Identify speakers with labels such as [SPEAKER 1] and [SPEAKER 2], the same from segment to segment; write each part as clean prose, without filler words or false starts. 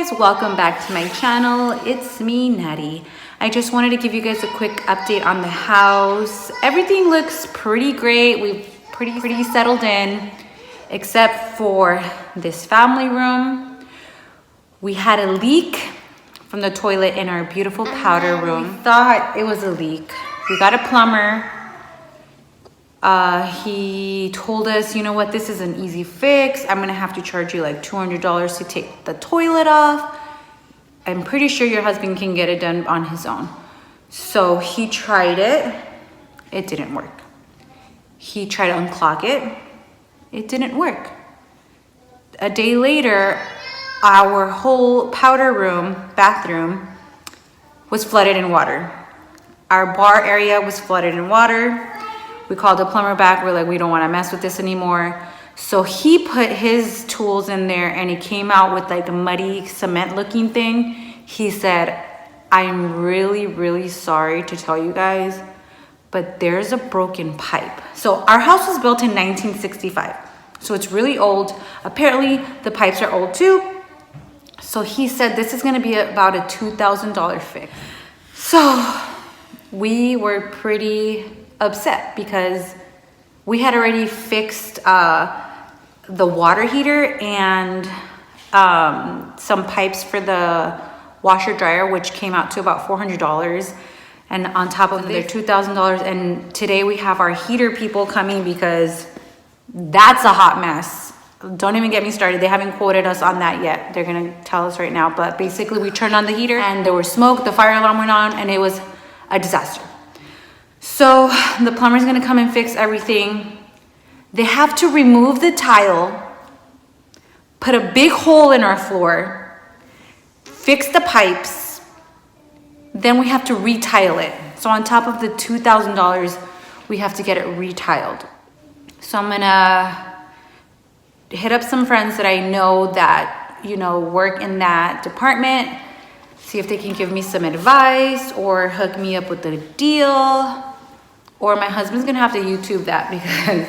[SPEAKER 1] guys, welcome back to my channel. It's me, Natty. I just wanted to give you guys a quick update on the house. Everything looks pretty great. We've pretty settled in, except for this family room. We had a leak from the toilet in our beautiful powder room. We thought it was a leak. We got a plumber. He told us, you know what, this is an easy fix. I'm gonna have to charge you like $200 to take the toilet off. I'm pretty sure your husband can get it done on his own. So he tried it. It didn't work. He tried to unclog it. It didn't work. A day later, our whole powder room, bathroom, was flooded in water. Our bar area was flooded in water. We called the plumber back. We're like, we don't want to mess with this anymore. So he put his tools in there and he came out with like a muddy cement looking thing. He said, I'm really sorry to tell you guys, but there's a broken pipe. So our house was built in 1965. So it's really old. Apparently the pipes are old too. So he said this is going to be about a $2,000 fix. So we were pretty upset because we had already fixed the water heater and some pipes for the washer dryer, which came out to about $400, and on top of their $2,000. And today we have our heater people coming because that's a hot mess. Don't even get me started. They haven't quoted us on that yet. They're gonna tell us right now. But basically we turned on the heater and there was smoke, the fire alarm went on, and it was a disaster. So the plumber's gonna come and fix everything. They have to remove the tile, put a big hole in our floor, fix the pipes, then we have to retile it. So on top of the $2,000, we have to get it retiled. So I'm gonna hit up some friends that I know that, you know, work in that department, see if they can give me some advice or hook me up with a deal. Or my husband's gonna have to YouTube that because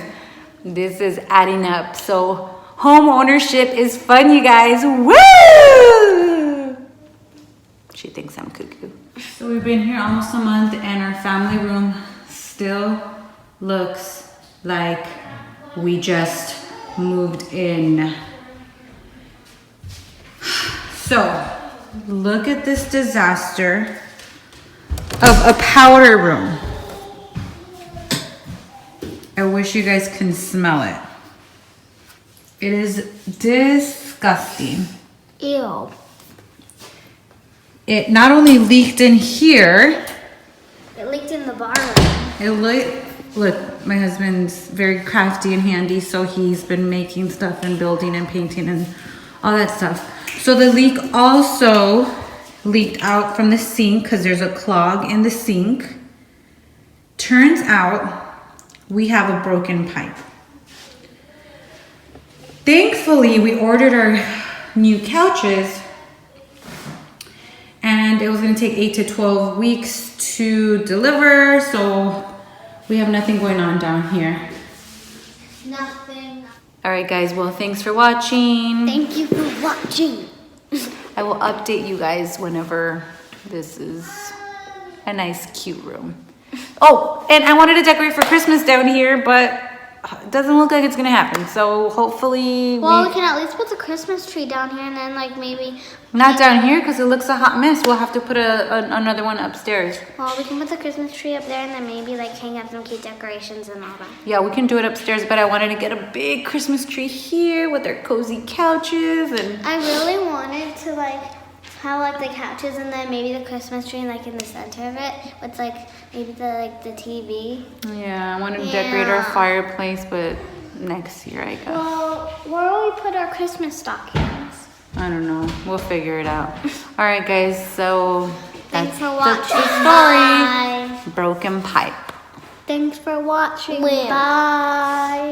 [SPEAKER 1] this is adding up. So home ownership is fun, you guys. Woo! She thinks I'm cuckoo. So we've been here almost a month and our family room still looks like we just moved in. So look at this disaster of a powder room. I wish you guys can smell it. It is disgusting.
[SPEAKER 2] Ew.
[SPEAKER 1] It not only leaked in here.
[SPEAKER 2] It leaked in the bar room.
[SPEAKER 1] Look, my husband's very crafty and handy, so he's been making stuff and building and painting and all that stuff. So the leak also leaked out from the sink because there's a clog in the sink. Turns out we have a broken pipe. Thankfully, we ordered our new couches and it was gonna take 8 to 12 weeks to deliver, so we have nothing going on down here.
[SPEAKER 2] Nothing.
[SPEAKER 1] All right, guys, well, thanks for watching.
[SPEAKER 2] Thank you for watching.
[SPEAKER 1] I will update you guys whenever this is a nice, cute room. Oh, and I wanted to decorate for Christmas down here, but it doesn't look like it's gonna happen. So hopefully
[SPEAKER 2] we can at least put the Christmas tree down here and then like maybe...
[SPEAKER 1] Not down here because it looks a hot mess. We'll have to put another one upstairs.
[SPEAKER 2] Well, we can put the Christmas tree up there and then maybe like hang up some cute decorations and all that.
[SPEAKER 1] Yeah, we can do it upstairs, but I wanted to get a big Christmas tree here with our cozy couches. And
[SPEAKER 2] I really wanted to like have like the couches and then maybe the Christmas tree like in the center of it with like maybe the TV.
[SPEAKER 1] Yeah, I wanted to decorate our fireplace, but next year I guess.
[SPEAKER 2] Well, where will we put our Christmas stockings?
[SPEAKER 1] I don't know. We'll figure it out. All right, guys. So
[SPEAKER 2] thanks
[SPEAKER 1] that's
[SPEAKER 2] for watching.
[SPEAKER 1] the story.
[SPEAKER 2] Bye.
[SPEAKER 1] Broken pipe.
[SPEAKER 2] Thanks for watching. Bye.